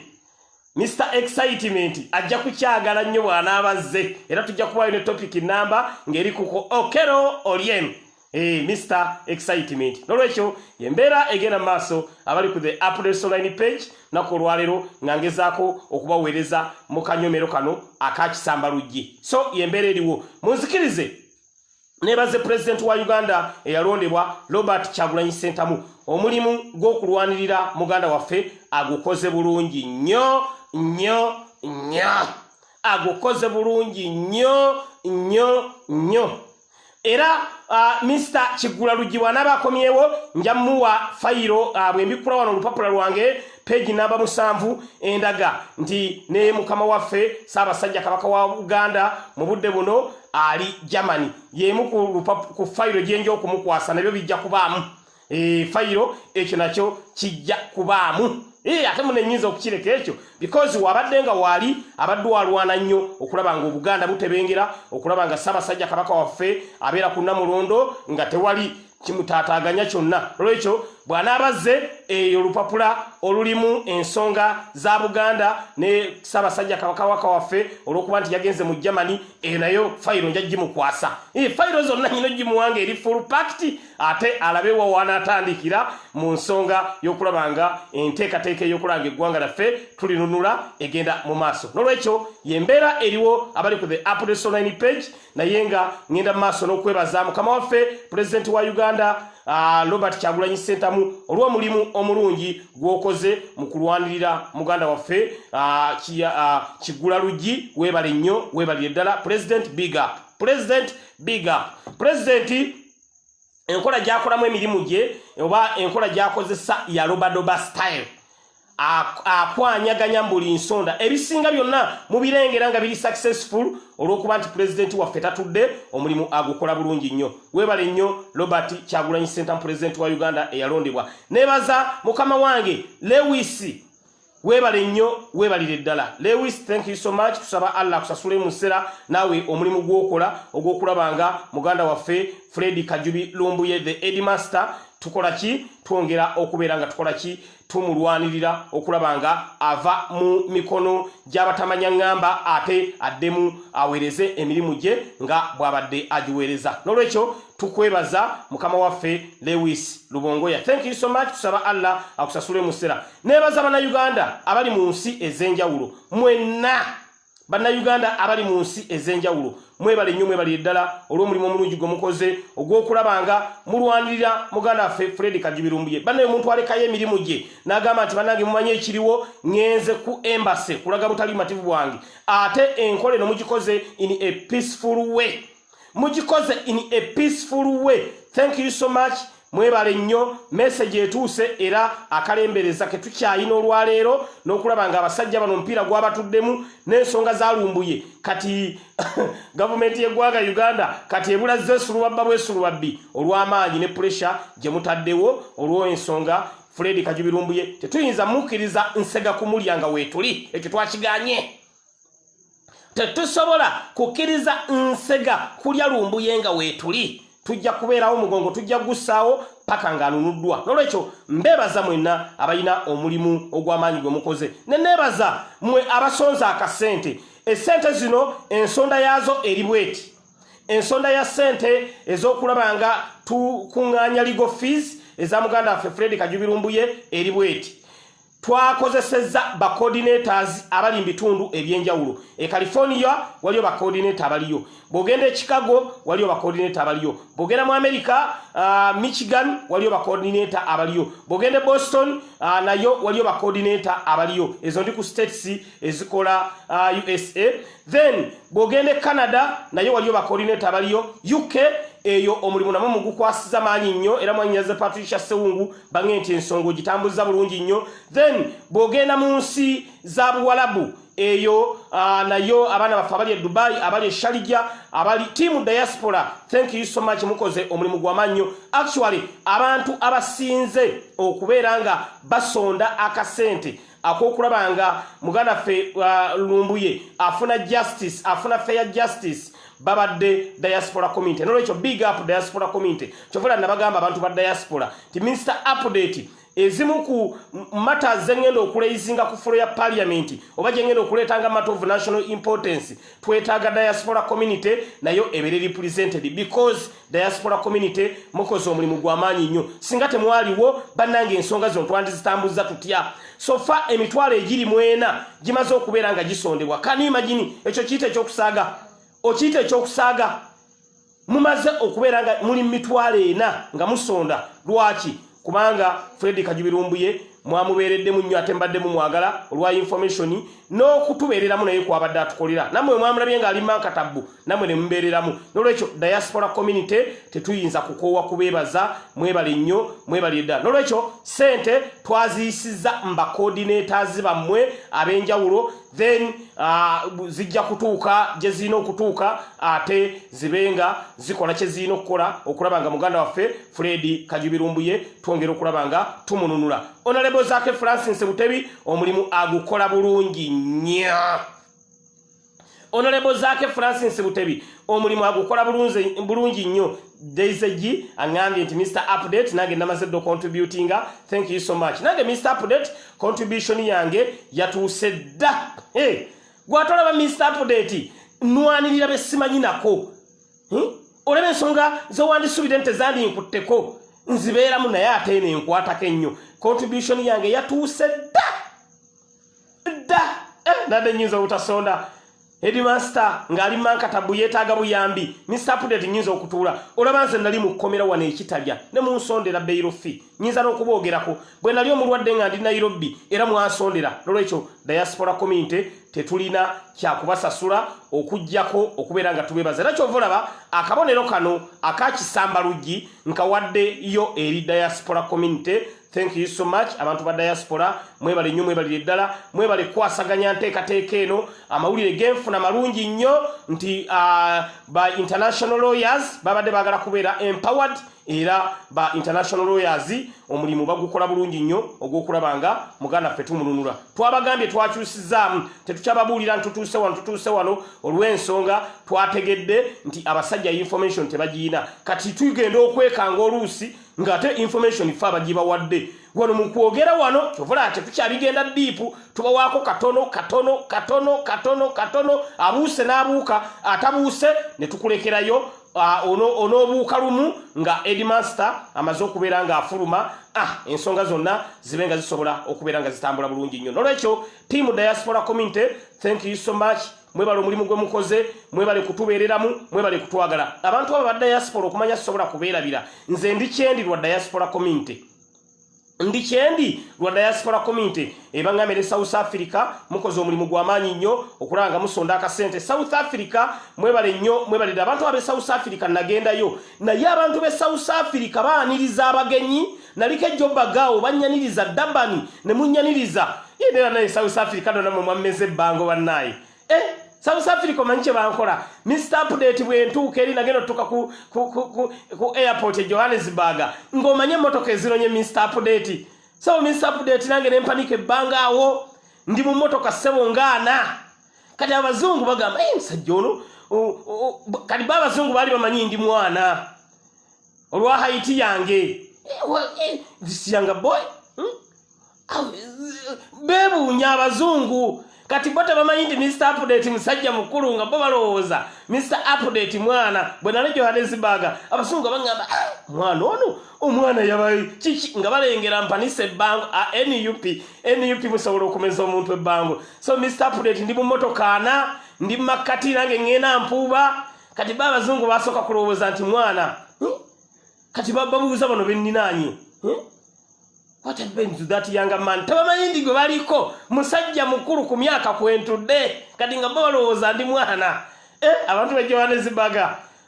Mr Excitement ajja kukyagala nnyo bw'anaabazze era tujja kubayo ne topic namba ng'eri kuko okero olyemu Mr Excitement n'olwekyo yembeera egenda maaso abali ku the Updates online page nako olwaleero nga ngezaako okubaweereza mu kanyomero kano akakisamba luggi so yembeera eriwo munzikirize nebaze president wa Uganda eyalondebwa Robert Kyagulanyi Ssentamu omulimu gw'okulwanirira muganda waffe agukoze bulungi nnyo agukoze bulungi nnyo era Mr. Kigula Lugiwa nabakomyewo njamuwa fayiro bwembikula wano olupapula lwange page namba 7 endaga nti ne mukama waffe Ssaabasajja Kabaka wa Uganda mu budde buno ali Germany yemu ku fayiro gyenjo okumukwasa nabyo bijja kubaamu fayiro ekyo nakyo kijja kubaamu ate munenyinza okukireka ekyo because wabadde nga wali abaddu walwana nnyo okulaba nga Obuganda butebengera okulaba nga Ssaabasajja Kabaka waffe abeera ku Namulondo nga tewali kimutaataaganya kyonna olwekyo bw'anaabazze olupapula olulimu ensonga za Buganda ne Ssaabasajja Kabaka waffe olw'okuba nti yagenze mu Germany nayo fayiro nja gimukwasa fayiro zonna nyino gimuwanga eri full packed ate alabe wa wanaatandikira mu nsonga y'okulaba nga enteekateeka ey'okulanga eggwanga laffe tulinunula egenda mu maaso n'olwekyo yembeera eriwo abali ku the updates online page naye nga ngenda mu maaso n'okwebaza mukama waffe President wa Uganda Robert Kyagulanyi Ssentamu olw'omulimu omulungi gwokoze mu kulwanirira muganda waffe Kigula Lugi webale nnyo webalire ddala President big up President enkola gyakolamu emirimu gye oba enkola gyakozesa ya Robadoba style akwanyaganya buli nsonda ebisinga byonna mubirengera nga biri successful olw'okuba nti President waffe tatudde omulimu agukola bulungi nnyo webale nnyo Robert Kyagulanyi Ssentamu President wa Uganda eyalondebwa nebaza mukama wange Lewis webale nnyo webalire ddala Lewis thank you so much tusaba Allah kusasule musera nawe omulimu gwokola ogwokulabanga muganda waffe Fred Kajubi Lumbuye the headmaster tukola ki twongera okubeera nga tukola ki tumulwanirira okulabanga ava mu mikono gy'abatamanya ngamba ate addemu awereze emirimu gye nga bwabadde agiwereza n'olwekyo tukwebaza mukama waffe Lewis Lubongoya thank you so much tusaba Allah akusasule musera nebaza bana Uganda abali mu nsi ezenjawulo mwenna bana Uganda abali mu nsi ezenjawulo mwebale nnyo mwebali ddala olw'omulimu omulungi gwe mukoze ogw'okulabanga mulwanirira muganda waffe Fred Kajubi Lumbuye banaye omuntu alekayo emirimu gye n'agamba nti bannange mumanye ekiriwo ngenze ku embassy kulaga butali mativu bwange ate enkola eno mugikoze in a peaceful way thank you so much mwebale nnyo message etuuse era akalembereza ke tukyayina olwaleero n'okulabanga abasajja bano omupiira gwabatuddemu n'ensonga za Lumbuye kati gavumenti y'eggwanga Uganda kati ebulazze esulubabba bwesulubabbi olw'amaanyi ne pressure gye mutaddewo olw'ensonga Fred Kajubi Lumbuye tetuyinza mukkiriza nsega kumulyanga weetuli ekyo twakiganye tetusobola kukkiriza nsega kulya Lumbuye nga weetuli tujja kubeerawo mugongo tujja gussaawo paka ng'anunuddwa n'olwekyo mbeebaza mwenna abalina omulimu ogw'amaanyi gwe mukoze ne neebaza mmwe abasonza akasente essente zino ensonda yaazo eri bweti ensonda ya ssente ez'okulaba nga tukuŋŋaanya legal fees eza muganda waffe Fred Kajubi Lumbuye eri bweti twakozesezza ba coordinators abali mu bitundu ebyenjawulo California waliyo ba coordinator abaliyo bogenda Chicago waliyo ba coordinator abaliyo bogenda mu America Michigan waliyo ba coordinator abaliyo bogenda Boston nayo waliyo ba coordinator abaliyo ezo ndi ku states ezikola USA then bogenda Canada nayo waliyo ba coordinator abaliyo UK eyo omulimu namwe mugukwasiza maanyi nnyo era mwanyaze Patricia Sewungu bangenti ensongo gitambuza bulungi nnyo then bogenda mu nsi za Buwalabu eyo nayo abana bafa abali Dubai abali Sharjah abali team diaspora thank you so much mukoze omulimu gw'amannyo actually abantu abasinze okubeeranga basonda akasente akokulabanga muganda ffe Lumbuye afuna justice afuna fair justice babadde diaspora community n'olwekyo big up diaspora community kyovula nabagamba abantu ba diaspora ti Mr. Update ezimu ku matters zengendo okuleizinga ku floor ya parliament oba jengendo okuletanga matter of national importance twetaaga diaspora community nayo ebere represented because diaspora community mukoze omulimu gw'amaanyi nnyo singa temwaliwo bannange ensonga zino twandizitambuza tutya sofa emitwalo egiri mwena gimaze okubeera nga gisondebwa kani imagine ekyo kiyite ekyokusaaga okiyite ekyokusaaga mumaze okubeera nga muli mitwalo ena nga musonda lwaki kubanga Fred Kajubi Lumbuye mwamuberedde mu nnyo ate mbadde mu mwagala olwa information n'okutubeereramu naye kwabadde atukolera nammwe mwamulabye ng'ali Mankatabbu nammwe ne mubeereramu n'olwekyo diaspora community tetuyinza kukoowa kubeebaza mwebale nnyo mwebale ddala n'olwekyo sente twaziyisizza mba coordinators bammwe ab'enjawulo then zijja kutuuka gye zirina okutuuka ate zibenga zikola kye zirina okukola okulaba nga muganda waffe Fred Kajubirumbuye twongera okulaba nga tumununula Honorable Zaake Francis Butebi omulimu agukola bulungi nnyo Honorable Zaake Francis Butebi omulimu agukola bulungi nnyo Daiseji angambye nti Mr. Update nange namaze do contributing thank you so much nange Mr. Update contribution yange yatuuse dda gwatolaba Mr. Update nwanirira besimanyi nako olebe ensonga zewandisubire nte zandi nkutteko nzibeeramu naye ate ne nkwatako ennyo contribution yange yatuuse dda nadde nnyinza obutasonda Headmaster ngali Mankatabbu yeetaaga buyambi Mr. Update nnyinza okutuula olaba nze nali mu kkomera wano ekitalya ne munsondera bail fee nnyinza n'okuboogerako bwe nali omulwadde nga ndi Nairobi era mwansondera n'olwekyo diaspora community tetulina kyakubasasula okujjako okubeera nga tubeebaza era kyova olaba akabonero kano akakisamba luggi nkawaddeyo eri diaspora community thank you so much abantu ba diaspora mwebale nnyo mwebalire ddala mwebale kwasaganya nteekateeka eno amawulire genfuna malungi nnyo nti ba international lawyers babadde baagala kubeera empowered era ba international lawyers omulimu bagukola bulungi nnyo ogw'okulaba nga muganda ffe tumununula twabagambye twakyusizaamu tetukyababuulira ntutuuse wano olw'ensonga twategedde nti abasajja information tebagiyina kati tugenda okwekanga oluusi ng'ate information ffe abagibawadde wano mu kwogera wano kyovola tetukyabigenda diipu tubawaako katono abuuse n'abuuka atabuuse ne tukulekerayo onoobuuka lumu nga Headmaster amaze okubeera ng'afuluma ensonga zonna zibe nga zisobola okubeera nga zitambula bulungi nnyo n'olwekyo team diaspora community thank you so much mwebale omulimu gwe mukoze mwebale kutubeereramu mwebale kutwagala abantu abo ba diaspora okumanya sisobola kubeerabira nze ndi kyendi lwa diaspora community ndi kyendi lwa diaspora community ebangamere South Africa mukoze omulimu gw'amaanyi nnyo okulanga musonda akasente South Africa mwebale nnyo mwebale abantu abe South Africa nagendayo naye abantu be South Africa baaniriza abagenyi naliko Jobba Gaawo bannyaniriza Dabani ne munnyaniriza era naye South Africa donna mwameze bango bannaye South Africa manche bankola Mr. Update bwe ntuuka eri nagenda tuka ku airport e Johannesburg ngomanye motoka ezironye Mr. Update so Mr. Update nange nempanike banga awo ndi mu motoka sebo ngana kati abazungu bagamba msajja ono kati abazungu bali bamanyi ndi mwana olwa Haiti yange this younger boy bebu nyabazungu kati bote bamanyi ndi Mr. Update musajja mukulu nga bo balowooza Mr. Update mwana bwe nali Johannesburg abasungu bangamba mwana ono omwana yabayi kiki nga balengera mpanise bango NUP musobola okumeza omuntu ebbango so Mr. Update ndi mu motoka ana ndi makati nange ngena mpuuba kati babazungu basoka kulowooza nti mwana kati babuuza bano benninanye what happened to that younger man tabamanyi ndi gwe baliko musajja mukulu ku myaka kwentudde kati nga balowooza ndi mwana abantu be Johannesburg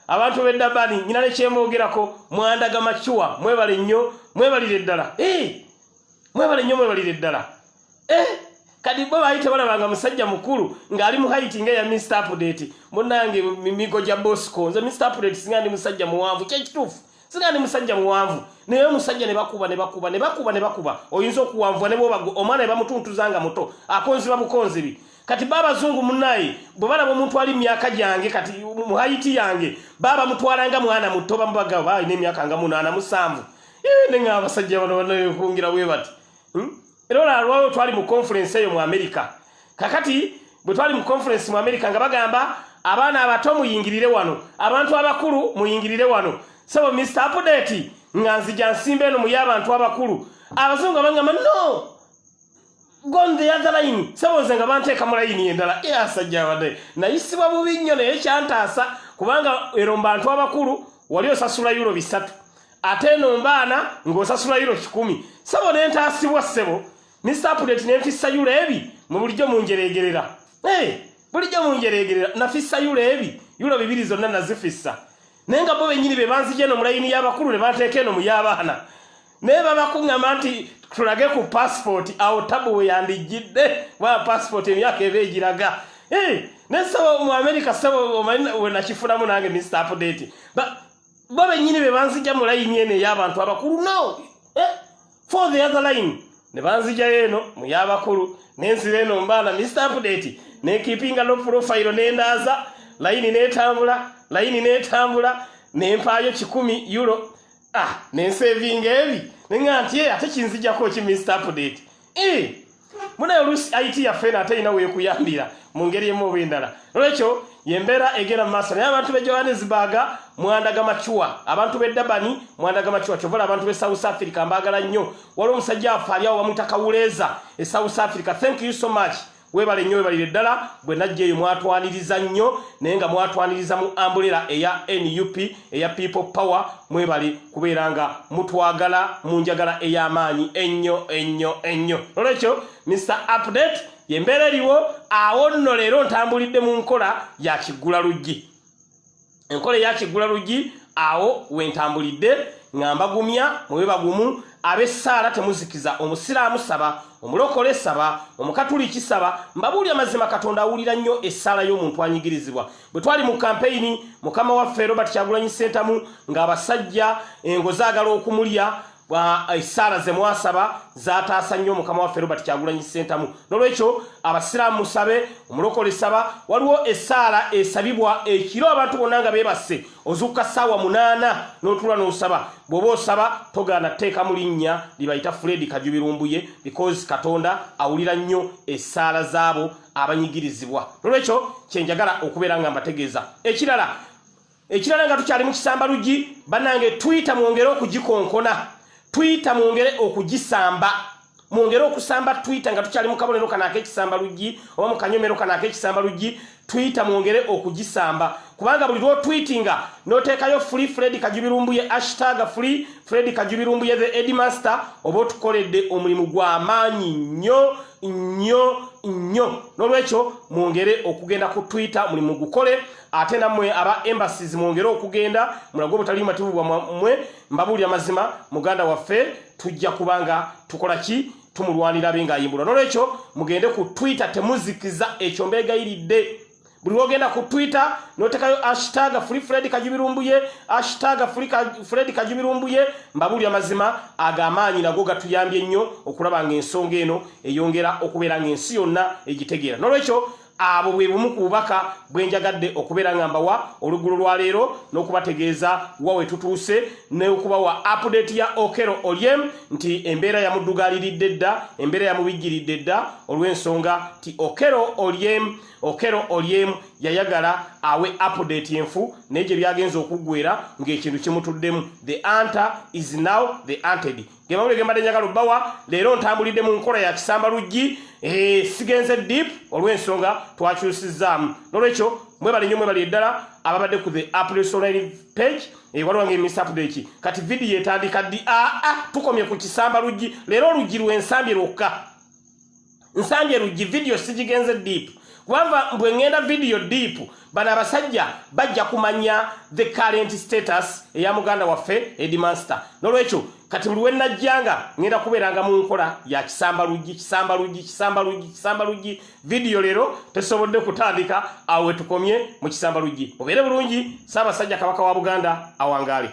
abantu be Dabani nyina ne kyembogerako mwandaga machuwa mwebale nnyo mwebalire ddala mwebale nnyo mwebalire ddala kadi bo bayite balabanga musajja mukulu ng'ali mu height nga ya Mr. Update munnange migo ja Bosco nze Mr. Update singa ndi musajja muwanvu kyekituufu singa ndi musajja muwanvu naye musajja ne bakuba oyinza okuwanvwa ne bobago omwana bamutuntuzanga muto akonziba bukonzibi kati baba zungu munnaye bwe balaba omuntu ali myaka gyange kati mu height yange baba mutwalanga mwana muto bamubaga bayi ne myaka nga 87 nenga abasajja bano kungira bwe bati era lwawo twali mu conference eyo mu America kakati bwe twali mu conference mu America nga bagamba abaana abato muyingirire wano abantu abakulu muyingirire wano so Mr. Update nganzija nsimbe no muyabantu abakulu abazungu abangamba no go on the other line so nze nga banteeka mu line endala asajja abadde nayisibwa bubi nnyo naye kyantaasa kubanga ero mbantu abakulu wali osasula euro 3 ate no mbaana ng'osasula euro 10 sabo nentaasibwa ssebo Mr. Update nenfissa euro ebi mu bulijjo munjeregerera bulijjo munjeregerera nafissa euro ebi euro 2 zonna nazifissa nenga bo benyini be banzije no mulayini y'abakulu ne bateeka eno mu y'abaana ne babakuŋŋamba nti tulage ku passport awo tabu we yandigidde wa passport emyaka eba egiraga nesaba mu America sabo we nakifulamu nange Mr. Update bo benyini be banzija mu layini eno y'abantu abakulu no for the other line ne banzija eno mu y'abakulu nensira eno mbaana Mr. Update ne keepinga no profile nendaza layini netambula nempaayo 10 euro nensaving ebi nenganti ate kinzijako ki Mr. Update muna olusi IT yaffe ate ina weekuyambira mu ngeri emu oba endala olwekyo yembeera egera mu maaso naye abantu be Johannesburg mwandaga machuwa abantu be Durban mwandaga machuwa kyovola abantu be South Africa mbaagala nnyo waliwo omusajja afaali awo bamutakawuleza e South Africa thank you so much webale nnyo webalire ddala bwe najja eyo mwatwaniriza nnyo naye nga mwatwaniriza mu ambulera eya NUP eya People Power mwebale kubeera nga mutwagala munjagala ey'amaanyi ennyo olwekyo Mr. Update yembeera eriwo awo nno leero ntambulidde mu nkola ya Kiggula-Luggi enkola ya Kiggula-Luggi awo wentambulidde ngamba gumya mwe bagumu abessaala temuzikiza omusiraamu saba omulokole saba omukatuliki saba mbabuli amazima Katonda awulira nnyo essaala y'omuntu anyigirizibwa bwe twali mu campaign mukama waffe Robert Kyagulanyi Ssentamu ng'abasajja engo zaagala okumulya essaala ze mwasaba zaataasa nnyo mukama waffe Robert Kyagulanyi Ssentamu n'olwekyo abasiraamu musabe omulokole saba waliwo essaala esabibwa ekiro abantu bonna nga beebase ozukka ssaawa 8 n'otuula n'osaba bw'oba osaba togaana tteeka mu linnya libayita Fred Kajubirumbuye because Katonda awulira nnyo essaala zaabo abanyigirizibwa n'olwekyo kyenjagala okubeera nga mbategeeza ekirala nga tukyali mu Kisamba-Luggi bannange Twitter mwongere okugikonkona Twitter mwongere okugisamba mwongere okusamba Twitter nga tukyali mu kabonero kana ak'Ekisamba-Luggi oba mu kanyomero kana ak'Ekisamba-Luggi Twitter mwongere okugisamba kubanga buli lwo tweetinga noteekayo free Fred Kajubirumbuye #free Fred Kajubirumbuye the headmaster oba otukoledde omulimu gw'amaanyi nnyo n'olwekyo mwongere okugenda ku Twitter mulimu gukole ate nammwe aba embassies mwongere okugenda mulago butali mativu bwa mmwe mbabuli amazima muganda waffe tujja kubanga tukola ki tumulwanira benga ayimbula n'olwekyo mugende ku Twitter temuzikiza ekyo mbeegayiridde buli wogenda ku Twitter notekayo #free Fred Kajubirumbuye #Fred Kajubirumbuye mbabuli amazima agamaanyi nago gatuyambye nnyo okulaba nga ensonga eno eyongera okubeera ng'ensi yonna egitegeera n'olwekyo abo bwe bumu ku bubaka bwenjagadde okubeera nga mbawa oluggulo lwa leero n'okubategeeza wawe tutuuse n'okubawa update ya Okero Oryem nti embeera ya muddugaaliridde dda embeera ya mubijjiridde dda olw'ensonga ti Okero Oryem yayagala awe update yenfu n'egye byagenza okuggwera ng'ekintu kimutuddemu the anta is now the anted gemawulege mbadde njagala obbawa leero ntambulidde mu nkola ya Kisamba-Luggi sigenze deep olw'ensonga twakyusizaamu n'olwekyo mwebale nnyo mwebale eddala ababadde ku the Update online page waliwo nga Mr. Update kati video etandika ddi tukomye ku Kisamba-Luggi leero oluggi lw'ensambye lwokka nsambye luggi video sigigenze deep kubanga bwe ngenda video deep bana abasajja bajja kumanya the current status eya muganda waffe headmaster n'olwekyo kati buli we najjanga ngenda kubeeranga mu nkola ya Kisamba-Luggi video leero tesobodde kutandika awe tukomye mu Kisamba-Luggi obeere bulungi Ssaabasajja Kabaka wa Buganda awangaale